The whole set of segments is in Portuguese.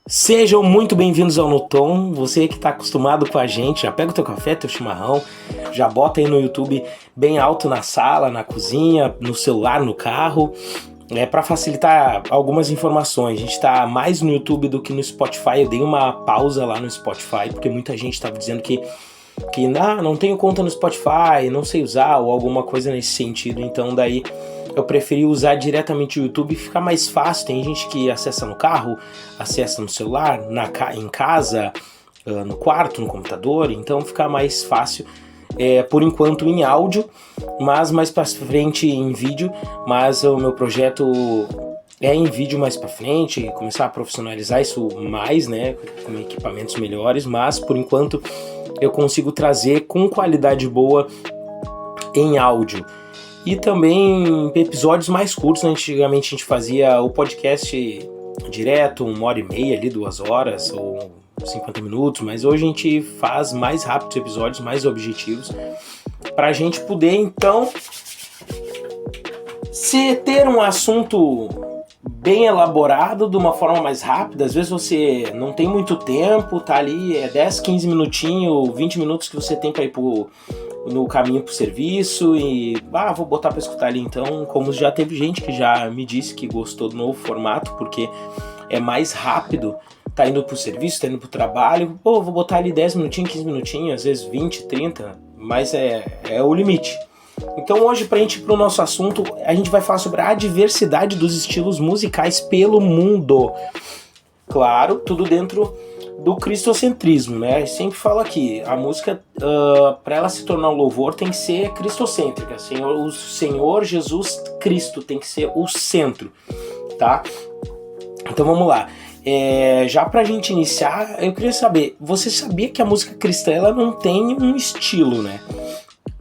Sejam muito bem-vindos ao Notom. Você que está acostumado com a gente, já pega o teu café, teu chimarrão, já bota aí no YouTube bem alto na sala, na cozinha, no celular, no carro, para facilitar algumas informações. A gente está mais no YouTube do que no Spotify. Eu dei uma pausa lá no Spotify, porque muita gente estava dizendo que não tenho conta no Spotify, não sei usar, ou alguma coisa nesse sentido. Então daí eu preferi usar diretamente o YouTube, fica mais fácil. Tem gente que acessa no carro, acessa no celular, em casa, no quarto, no computador, então fica mais fácil. Por enquanto em áudio, mas mais para frente em vídeo. Mas o meu projeto é em vídeo mais para frente, começar a profissionalizar isso mais, né, com equipamentos melhores. Mas por enquanto eu consigo trazer com qualidade boa em áudio. E também episódios mais curtos, né? Antigamente a gente fazia o podcast direto, 1h30 ali, 2 horas ou 50 minutos, mas hoje a gente faz mais rápidos episódios, mais objetivos, para a gente poder então ter um assunto bem elaborado de uma forma mais rápida. Às vezes você não tem muito tempo, tá ali, 10, 15 minutinhos, 20 minutos que você tem para ir no caminho pro serviço e vou botar para escutar ali. Então, como já teve gente que já me disse que gostou do novo formato, porque é mais rápido, tá indo pro serviço, tá indo pro trabalho, vou botar ali 10 minutinhos, 15 minutinhos, às vezes 20, 30, mas é o limite. Então hoje, pra gente ir pro nosso assunto, a gente vai falar sobre a diversidade dos estilos musicais pelo mundo. Claro, tudo dentro do cristocentrismo, né? Eu sempre falo aqui, a música, para ela se tornar um louvor, tem que ser cristocêntrica. O Senhor Jesus Cristo tem que ser o centro, tá? Então vamos lá. Já pra gente iniciar, eu queria saber, você sabia que a música cristã ela não tem um estilo, né?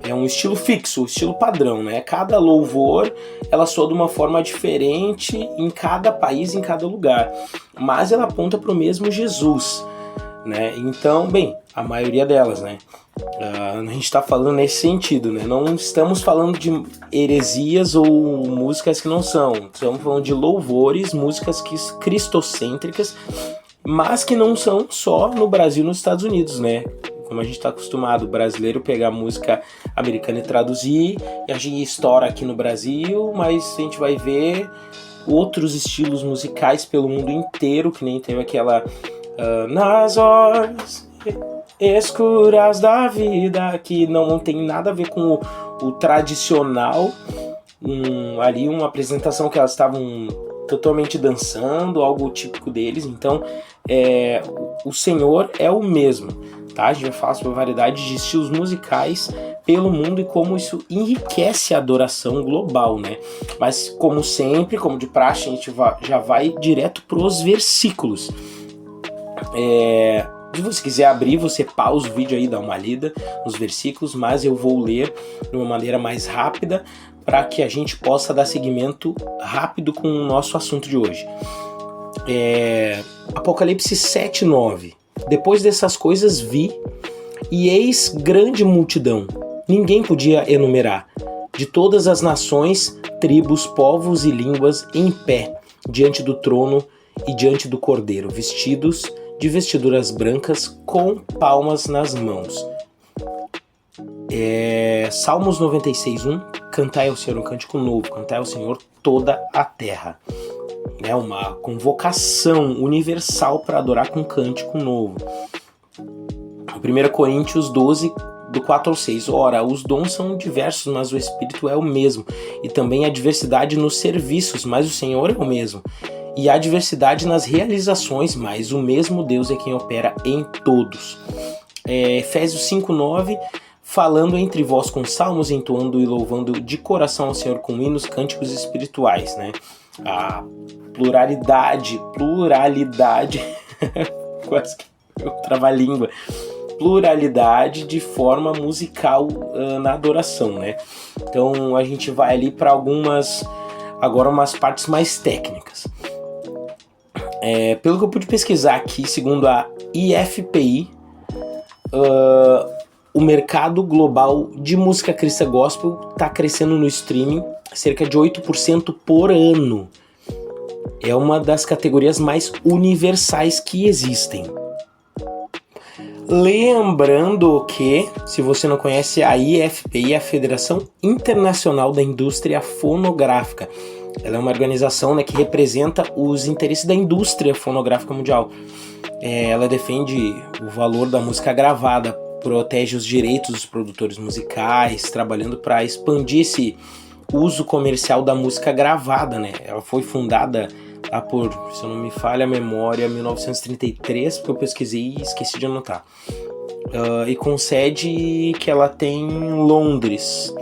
É um estilo fixo, um estilo padrão, né? Cada louvor, ela soa de uma forma diferente em cada país, em cada lugar. Mas ela aponta para o mesmo Jesus, né? Então, bem, a maioria delas, né? A gente está falando nesse sentido, né? Não estamos falando de heresias ou músicas que não são. Estamos falando de louvores, músicas cristocêntricas, mas que não são só no Brasil e nos Estados Unidos, né? Como a gente está acostumado, o brasileiro pegar música americana e traduzir, e a gente estoura aqui no Brasil, mas a gente vai ver outros estilos musicais pelo mundo inteiro, que nem teve aquela nas horas escuras da vida, que não tem nada a ver com o tradicional, ali uma apresentação que elas estavam totalmente dançando, algo típico deles. Então o Senhor é o mesmo, tá? A gente vai falar sobre a variedade de estilos musicais pelo mundo e como isso enriquece a adoração global, né? Mas como sempre, como de praxe, a gente já vai direto pros versículos. Se você quiser abrir, você pausa o vídeo aí, dá uma lida nos versículos, mas eu vou ler de uma maneira mais rápida para que a gente possa dar seguimento rápido com o nosso assunto de hoje. Apocalipse 7:9. Depois dessas coisas vi, e eis grande multidão, ninguém podia enumerar, de todas as nações, tribos, povos e línguas, em pé, diante do trono e diante do Cordeiro, vestidos de vestiduras brancas, com palmas nas mãos. Salmos 96:1, cantai ao Senhor um cântico novo, cantai ao Senhor toda a terra. É uma convocação universal para adorar com um cântico novo. 1 Coríntios 12, do 4 ao 6. Ora, os dons são diversos, mas o Espírito é o mesmo. E também há diversidade nos serviços, mas o Senhor é o mesmo. E há diversidade nas realizações, mas o mesmo Deus é quem opera em todos. Efésios 5:9, falando entre vós com salmos, entoando e louvando de coração ao Senhor com hinos, cânticos espirituais, né? A pluralidade, quase que eu trava-língua, pluralidade de forma musical na adoração, né? Então a gente vai ali para umas partes mais técnicas. Pelo que eu pude pesquisar aqui, segundo a IFPI, o mercado global de música cristã gospel está crescendo no streaming cerca de 8% por ano. é uma das categorias mais universais que existem. Lembrando que, se você não conhece, a IFPI é a Federação Internacional da Indústria Fonográfica. Ela é uma organização, né, que representa os interesses da indústria fonográfica mundial. Ela defende o valor da música gravada, protege os direitos dos produtores musicais, trabalhando para expandir esse uso comercial da música gravada, né? Ela foi fundada lá por, se eu não me falha a memória, 1933, porque eu pesquisei e esqueci de anotar. E com sede que ela tem em Londres.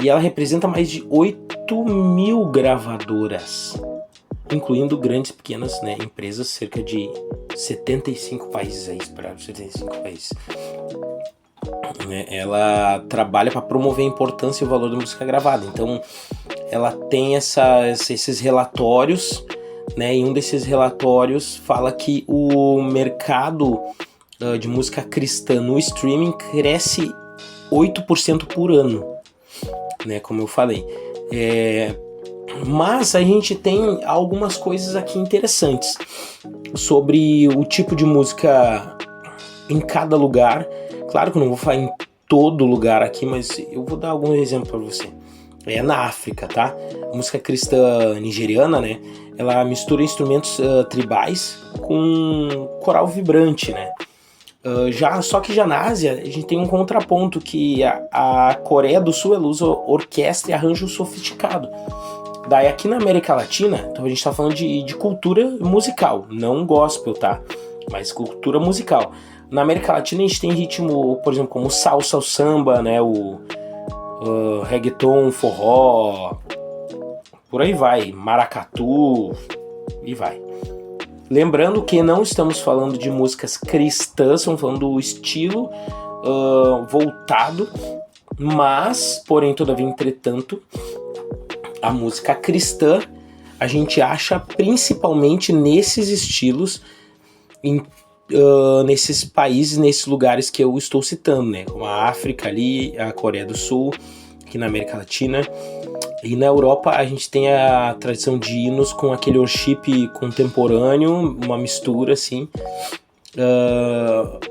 E ela representa mais de 8.000 gravadoras, incluindo grandes e pequenas, né, empresas, cerca de 75 países aí, esperados 75 países. Ela trabalha para promover a importância e o valor da música gravada. Então, ela tem esses relatórios, né? E um desses relatórios fala que o mercado de música cristã no streaming cresce 8% por ano, né? Como eu falei. Mas a gente tem algumas coisas aqui interessantes sobre o tipo de música em cada lugar. Claro que eu não vou falar em todo lugar aqui, mas eu vou dar algum exemplo para você. Na África, tá? A música cristã nigeriana, né? Ela mistura instrumentos tribais com coral vibrante, né? Só que já na Ásia, a gente tem um contraponto que a Coreia do Sul ela usa orquestra e arranjo sofisticado. Daí aqui na América Latina, então a gente tá falando de cultura musical, não gospel, tá? Mas cultura musical. Na América Latina a gente tem ritmo, por exemplo, como salsa, o samba, né? O reggaeton, forró, por aí vai, maracatu, e vai. Lembrando que não estamos falando de músicas cristãs, estamos falando do estilo voltado, mas, porém, todavia, entretanto, a música cristã a gente acha principalmente nesses estilos, nesses países, nesses lugares que eu estou citando, né? Como a África ali, a Coreia do Sul, aqui na América Latina. E na Europa a gente tem a tradição de hinos com aquele worship contemporâneo, uma mistura assim.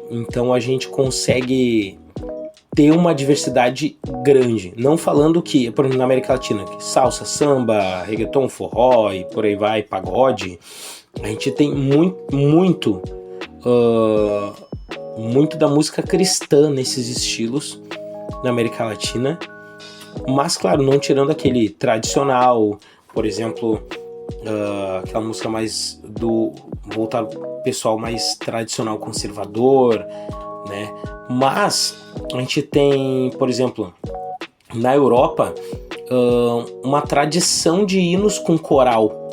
Então a gente consegue ter uma diversidade grande. Não falando que, por exemplo, na América Latina, salsa, samba, reggaeton, forró e por aí vai, pagode. A gente tem muito da música cristã nesses estilos na América Latina, mas claro, não tirando aquele tradicional, por exemplo, aquela música mais voltar pro pessoal mais tradicional, conservador, né? Mas a gente tem, por exemplo, na Europa, uma tradição de hinos com coral,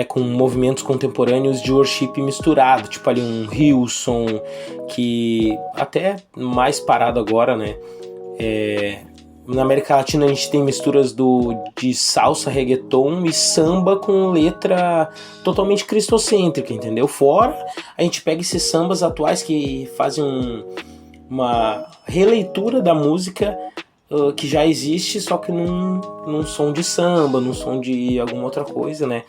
com movimentos contemporâneos de worship misturado, tipo ali um Hillsong, que até mais parado agora, né? Na América Latina a gente tem misturas de salsa, reggaeton e samba com letra totalmente cristocêntrica, entendeu? Fora a gente pega esses sambas atuais que fazem uma releitura da música que já existe, só que num som de samba, num som de alguma outra coisa, né?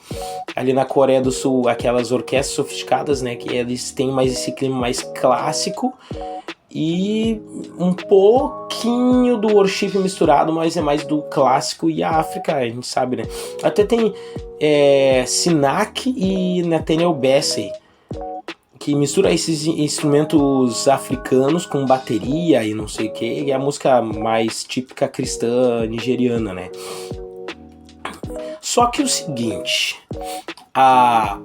Ali na Coreia do Sul, aquelas orquestras sofisticadas, né? Que eles têm mais esse clima mais clássico e um pouquinho do worship misturado, mas é mais do clássico. E a África, a gente sabe, né? Até tem Sinak e Nathaniel Bassey, que mistura esses instrumentos africanos com bateria e não sei o que, e é a música mais típica cristã nigeriana, né? Só que o seguinte, a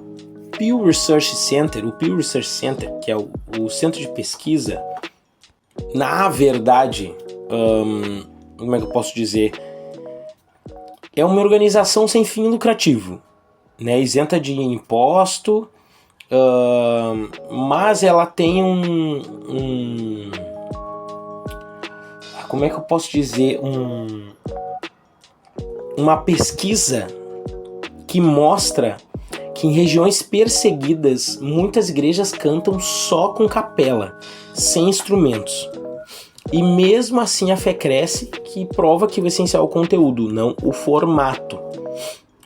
Pew Research Center, o Pew Research Center, que é o centro de pesquisa, na verdade, como é que eu posso dizer? É uma organização sem fim lucrativo, né? Isenta de imposto, mas ela tem como é que eu posso dizer? Uma pesquisa que mostra que em regiões perseguidas muitas igrejas cantam só com capela, sem instrumentos. E mesmo assim a fé cresce, que prova que o essencial é o conteúdo, não o formato,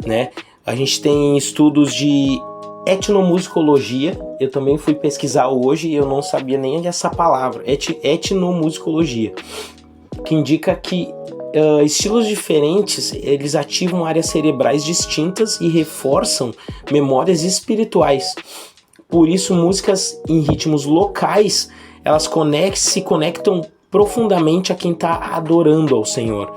né? A gente tem estudos de etnomusicologia. Eu também fui pesquisar hoje e eu não sabia nem essa palavra, etnomusicologia, que indica que estilos diferentes, eles ativam áreas cerebrais distintas e reforçam memórias espirituais. Por isso, músicas em ritmos locais, elas se conectam profundamente a quem está adorando ao Senhor.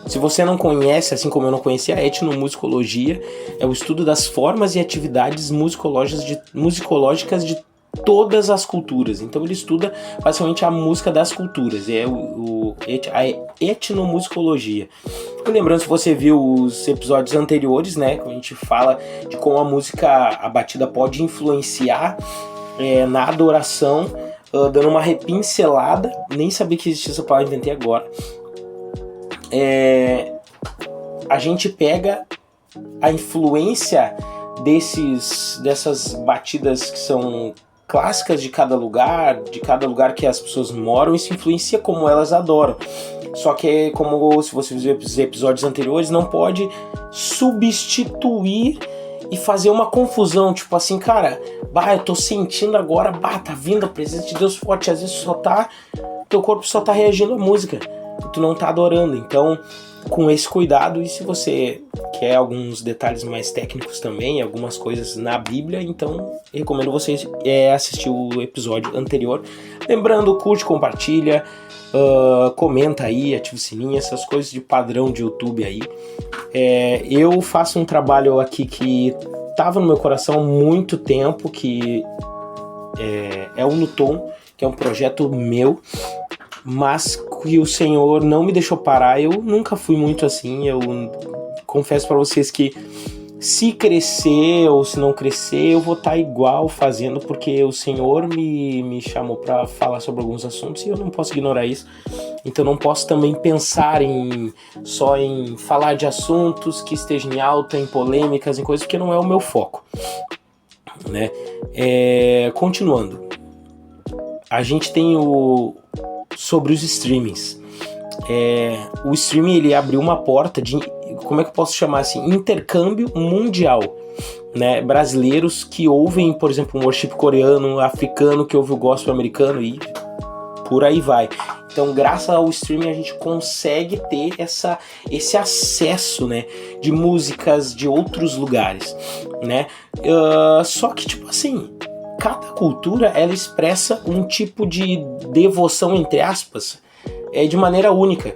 Se você não conhece, assim como eu não conhecia, a etnomusicologia é o estudo das formas e atividades musicológicas de todas as culturas. Então ele estuda basicamente a música das culturas, é a etnomusicologia. Lembrando, se você viu os episódios anteriores, né, quando a gente fala de como a batida pode influenciar na adoração, dando uma repincelada, nem sabia que existia essa palavra, inventei agora. A gente pega a influência dessas batidas que são clássicas de cada lugar que as pessoas moram, isso influencia como elas adoram. Só que, como se você viu os episódios anteriores, não pode substituir e fazer uma confusão, tipo assim, cara, eu tô sentindo agora, tá vindo a presença de Deus forte, às vezes teu corpo só tá reagindo à música, e tu não tá adorando. Então, com esse cuidado, e se você quer alguns detalhes mais técnicos também, algumas coisas na Bíblia, então recomendo vocês assistir o episódio anterior. Lembrando, curte, compartilha, comenta aí, ativa o sininho, essas coisas de padrão de YouTube aí. Eu faço um trabalho aqui que estava no meu coração há muito tempo, que é o Nuton, que é um projeto meu, mas que o Senhor não me deixou parar. Eu nunca fui muito assim, eu confesso para vocês que se crescer ou se não crescer, eu vou estar igual fazendo, porque o Senhor me chamou para falar sobre alguns assuntos e eu não posso ignorar isso. Então não posso também pensar só em falar de assuntos que estejam em alta, em polêmicas, em coisas, porque não é o meu foco, né? Continuando, a gente tem sobre os streamings. O streaming, ele abriu uma porta de, como é que eu posso chamar assim, intercâmbio mundial, né? Brasileiros que ouvem, por exemplo, um worship coreano, africano, que ouve o gospel americano e por aí vai. Então, graças ao streaming, a gente consegue ter esse acesso, né, de músicas de outros lugares, né? Só que, tipo assim, cada cultura, ela expressa um tipo de devoção, entre aspas, de maneira única.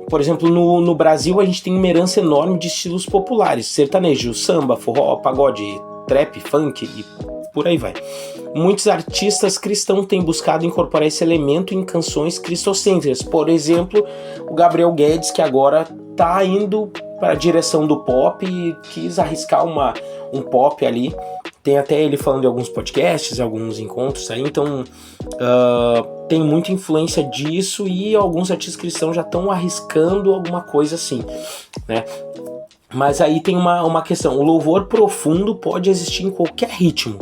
Por exemplo, no Brasil, a gente tem uma herança enorme de estilos populares: sertanejo, samba, forró, pagode, trap, funk e por aí vai. Muitos artistas cristãos têm buscado incorporar esse elemento em canções cristocêntricas. Por exemplo, o Gabriel Guedes, que agora está indo para a direção do pop e quis arriscar um pop ali. Tem até ele falando em alguns podcasts, alguns encontros aí, então tem muita influência disso, e alguns artistas cristãos já estão arriscando alguma coisa assim, né? Mas aí tem uma questão: o louvor profundo pode existir em qualquer ritmo,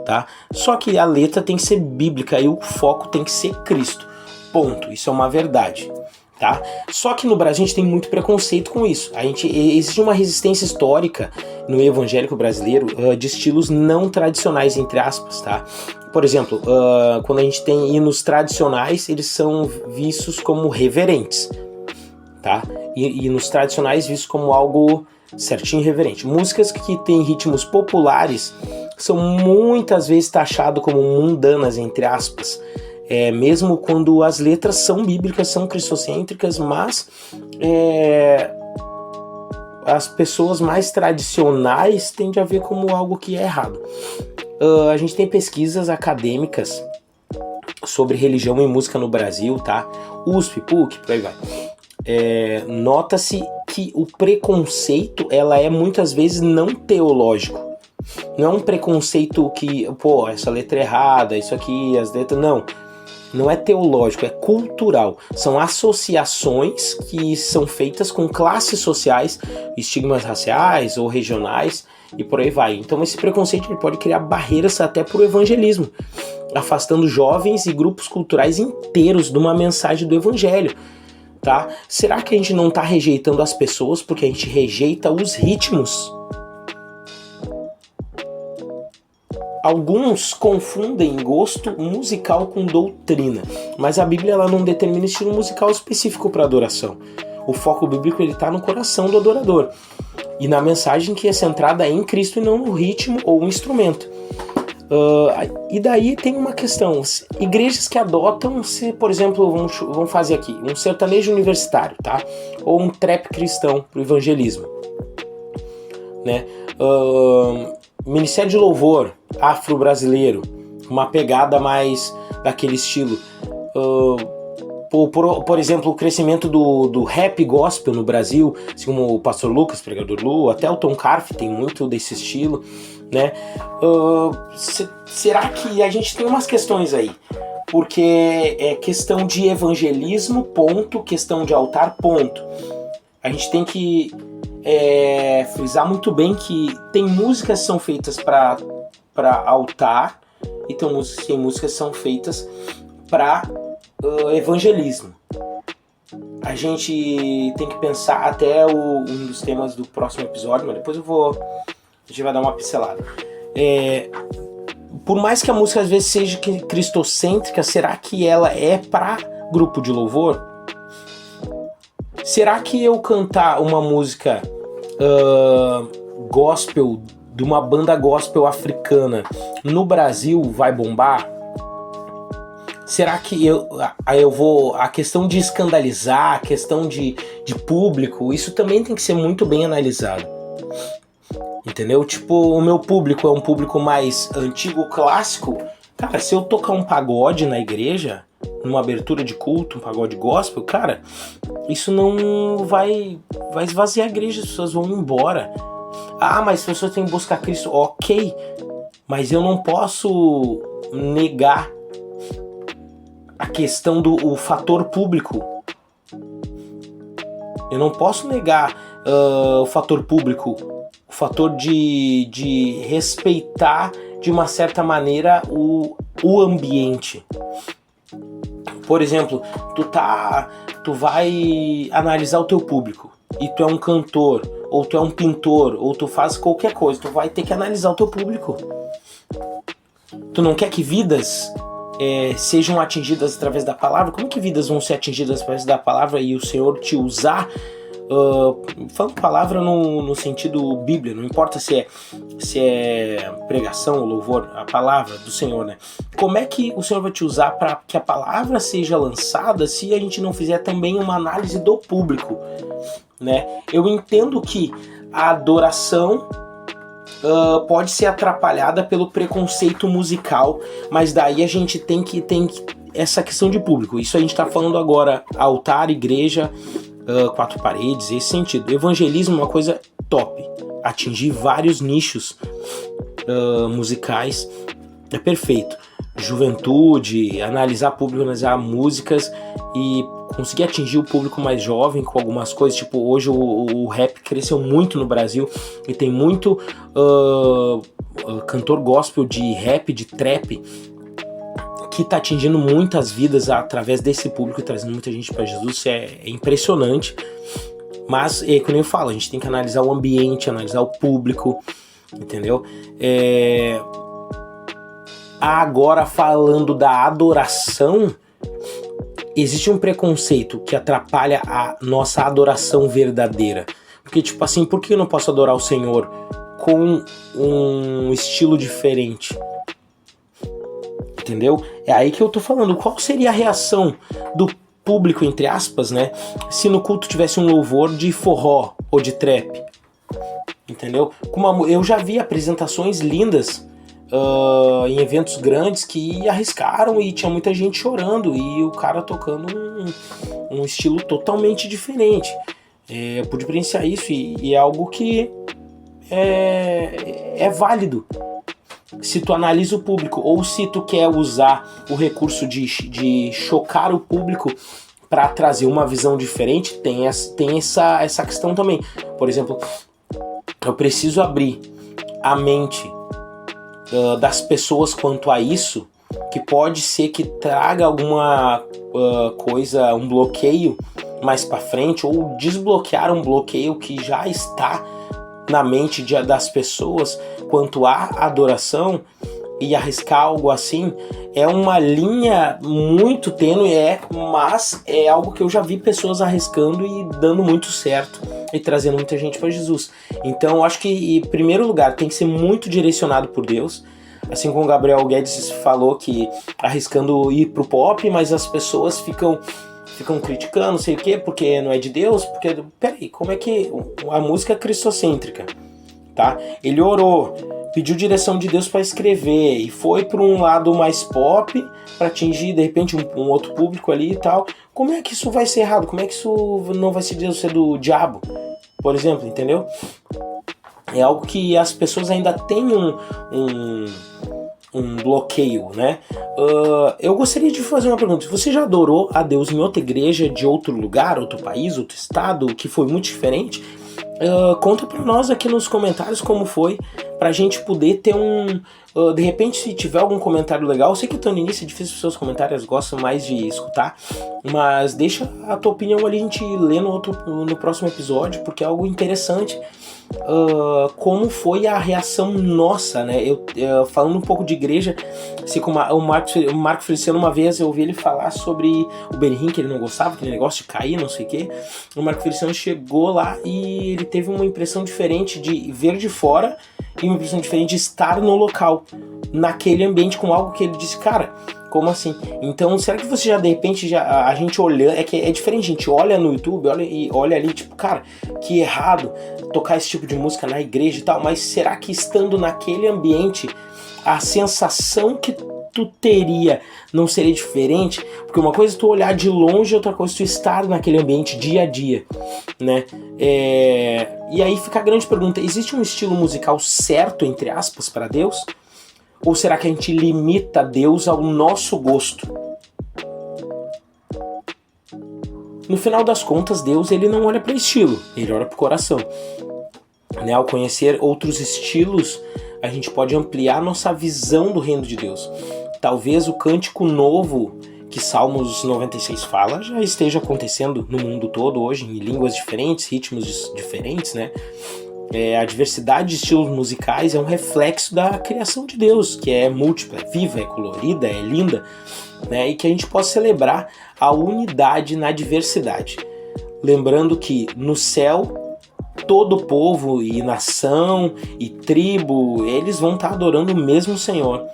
tá? Só que a letra tem que ser bíblica e o foco tem que ser Cristo, ponto. Isso é uma verdade, tá? Só que no Brasil a gente tem muito preconceito com isso. Existe uma resistência histórica no evangélico brasileiro de estilos não tradicionais, entre aspas, tá? Por exemplo, quando a gente tem hinos tradicionais, eles são vistos como reverentes, tá? E hinos tradicionais vistos como algo certinho e reverente. Músicas que têm ritmos populares são muitas vezes taxadas como mundanas, entre aspas, mesmo quando as letras são bíblicas, são cristocêntricas, mas as pessoas mais tradicionais tendem a ver como algo que é errado. A gente tem pesquisas acadêmicas sobre religião e música no Brasil, tá? USP, PUC, por aí vai. Nota-se que o preconceito, ela é muitas vezes não teológico. Não é um preconceito que, essa letra é errada, isso aqui, as letras... Não é teológico, é cultural. São associações que são feitas com classes sociais, estigmas raciais ou regionais e por aí vai. Então esse preconceito ele pode criar barreiras até para o evangelismo, afastando jovens e grupos culturais inteiros de uma mensagem do evangelho. tá? Será que a gente não está rejeitando as pessoas porque a gente rejeita os ritmos? Alguns confundem gosto musical com doutrina, mas a Bíblia ela não determina estilo musical específico para adoração. O foco bíblico está no coração do adorador e na mensagem que é centrada em Cristo e não no ritmo ou instrumento. E daí tem uma questão, igrejas que adotam, se, por exemplo, vamos fazer aqui, um sertanejo universitário, tá? Ou um trap cristão para o evangelismo, né? Ministério de louvor afro-brasileiro, uma pegada mais daquele estilo. Por exemplo, o crescimento do rap gospel no Brasil, assim como o Pastor Lucas, Pregador Lu, até o Tom Carf tem muito desse estilo, né? Será que a gente tem umas questões aí? Porque é questão de evangelismo, ponto, questão de altar, ponto. A gente tem que frisar muito bem que tem músicas que são feitas para altar e tem músicas que são feitas para evangelismo. A gente tem que pensar até um dos temas do próximo episódio, mas depois a gente vai dar uma pincelada. Por mais que a música às vezes seja cristocêntrica, será que ela é para grupo de louvor? Será que eu cantar uma música gospel de uma banda gospel africana no Brasil vai bombar? Será que eu vou... A questão de escandalizar, a questão de público, isso também tem que ser muito bem analisado. Entendeu? Tipo, o meu público é um público mais antigo, clássico. Cara, se eu tocar um pagode na igreja, numa abertura de culto, um pagode gospel, cara, isso não vai esvaziar a igreja, as pessoas vão embora. Ah, mas as pessoas têm que buscar Cristo. Ok, mas eu não posso negar a questão do fator público. Eu não posso negar o fator público, o fator de respeitar de uma certa maneira o ambiente. Por exemplo, tu vai analisar o teu público e tu é um cantor, ou tu é um pintor, ou tu faz qualquer coisa, tu vai ter que analisar o teu público. Tu não quer que vidas sejam atingidas através da palavra? Como que vidas vão ser atingidas através da palavra e o Senhor te usar? Falando palavra no sentido Bíblia, não importa se é pregação ou louvor, a palavra do Senhor, né? Como é que o Senhor vai te usar para que a palavra seja lançada se a gente não fizer também uma análise do público, né? Eu entendo que a adoração pode ser atrapalhada pelo preconceito musical, mas daí a gente tem que essa questão de público. Isso a gente está falando agora, altar, igreja, quatro paredes, esse sentido. Evangelismo é uma coisa top, atingir vários nichos musicais é perfeito. Juventude, analisar público, analisar músicas e conseguir atingir o público mais jovem com algumas coisas, tipo hoje o rap cresceu muito no Brasil e tem muito cantor gospel de rap, de trap, que está atingindo muitas vidas através desse público e trazendo muita gente para Jesus. Isso é impressionante. Mas, como eu falo, a gente tem que analisar o ambiente, analisar o público, entendeu? Agora, falando da adoração, existe um preconceito que atrapalha a nossa adoração verdadeira. Porque, tipo assim, por que eu não posso adorar o Senhor com um estilo diferente? Entendeu? É aí que eu tô falando. Qual seria a reação do público, entre aspas, né? Se no culto tivesse um louvor de forró ou de trap? Entendeu? Eu já vi apresentações lindas em eventos grandes que arriscaram e tinha muita gente chorando e o cara tocando um estilo totalmente diferente. Eu pude presenciar isso e é algo que é válido. Se tu analisa o público ou se tu quer usar o recurso de chocar o público para trazer uma visão diferente, tem essa questão também. Por exemplo, eu preciso abrir a mente das pessoas quanto a isso, que pode ser que traga alguma coisa, um bloqueio mais para frente ou desbloquear um bloqueio que já está na mente das pessoas quanto à adoração, e arriscar algo assim é uma linha muito tênue, mas é algo que eu já vi pessoas arriscando e dando muito certo e trazendo muita gente para Jesus. Então eu acho que, em primeiro lugar, tem que ser muito direcionado por Deus, assim como o Gabriel Guedes falou, que arriscando ir pro pop, mas as pessoas ficam criticando, não sei o quê, porque não é de Deus, porque, peraí, como é que a música é cristocêntrica, tá? Ele orou, pediu direção de Deus para escrever e foi para um lado mais pop para atingir de repente um outro público ali e tal. Como é que isso vai ser errado? Como é que isso não vai ser do diabo, por exemplo, entendeu? É algo que as pessoas ainda têm um bloqueio, né? Eu gostaria de fazer uma pergunta. Você já adorou a Deus em outra igreja de outro lugar, outro país, outro estado, que foi muito diferente? Conta pra nós aqui nos comentários como foi, pra gente poder ter de repente, se tiver algum comentário legal, eu sei que no início é difícil, seus comentários gostam mais de escutar, mas deixa a tua opinião ali, a gente lê no próximo episódio, porque é algo interessante. Como foi a reação nossa, né? Falando um pouco de igreja, assim como o Marco Feliciano, uma vez eu ouvi ele falar sobre o Benihim, que ele não gostava, aquele negócio de cair, não sei o que. O Marco Feliciano chegou lá e ele teve uma impressão diferente de ver de fora e uma impressão diferente de estar no local, naquele ambiente, com algo que ele disse, cara, como assim? Então, será que você já, de repente, a gente olhando, é que é diferente, a gente olha no YouTube, olha ali, tipo, cara, que errado tocar esse tipo de música na igreja e tal, mas será que estando naquele ambiente, a sensação que tu teria não seria diferente? Porque uma coisa é tu olhar de longe, outra coisa é tu estar naquele ambiente dia a dia, né? E aí fica a grande pergunta, existe um estilo musical certo, entre aspas, para Deus? Ou será que a gente limita Deus ao nosso gosto? No final das contas, Deus ele não olha para estilo, ele olha para o coração. Né? Ao conhecer outros estilos, a gente pode ampliar nossa visão do reino de Deus. Talvez o cântico novo que Salmos 96 fala já esteja acontecendo no mundo todo hoje, em línguas diferentes, ritmos diferentes, né? A diversidade de estilos musicais é um reflexo da criação de Deus, que é múltipla, é viva, é colorida, é linda, né? E que a gente possa celebrar a unidade na diversidade. Lembrando que no céu, todo povo e nação e tribo, eles vão estar adorando o mesmo Senhor,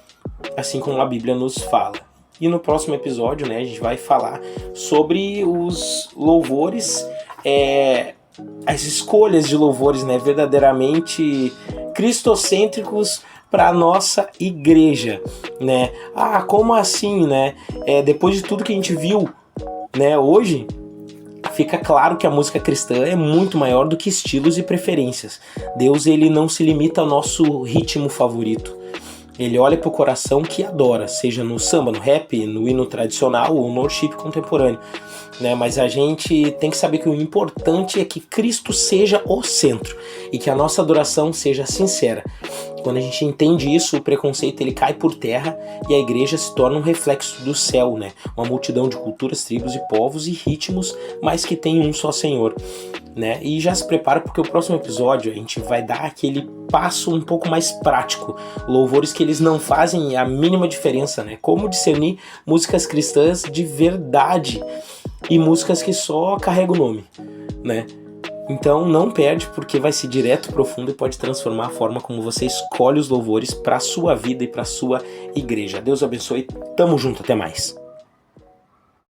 assim como a Bíblia nos fala. E no próximo episódio, né, a gente vai falar sobre os louvores, as escolhas de louvores, né, verdadeiramente cristocêntricos para a nossa igreja, né? Como assim, né? Depois de tudo que a gente viu, né, hoje, fica claro que a música cristã é muito maior do que estilos e preferências. Deus ele não se limita ao nosso ritmo favorito. Ele olha para o coração que adora, seja no samba, no rap, no hino tradicional ou no worship contemporâneo. Né? Mas a gente tem que saber que o importante é que Cristo seja o centro e que a nossa adoração seja sincera. Quando a gente entende isso, o preconceito ele cai por terra e a igreja se torna um reflexo do céu, né? Uma multidão de culturas, tribos e povos e ritmos, mas que tem um só Senhor. Né? E já se prepara porque o próximo episódio a gente vai dar aquele passo um pouco mais prático, louvores que eles não fazem a mínima diferença, né? Como discernir músicas cristãs de verdade e músicas que só carregam o nome, né? Então não perde, porque vai ser direto, profundo e pode transformar a forma como você escolhe os louvores para a sua vida e para a sua igreja. Deus abençoe, tamo junto, até mais.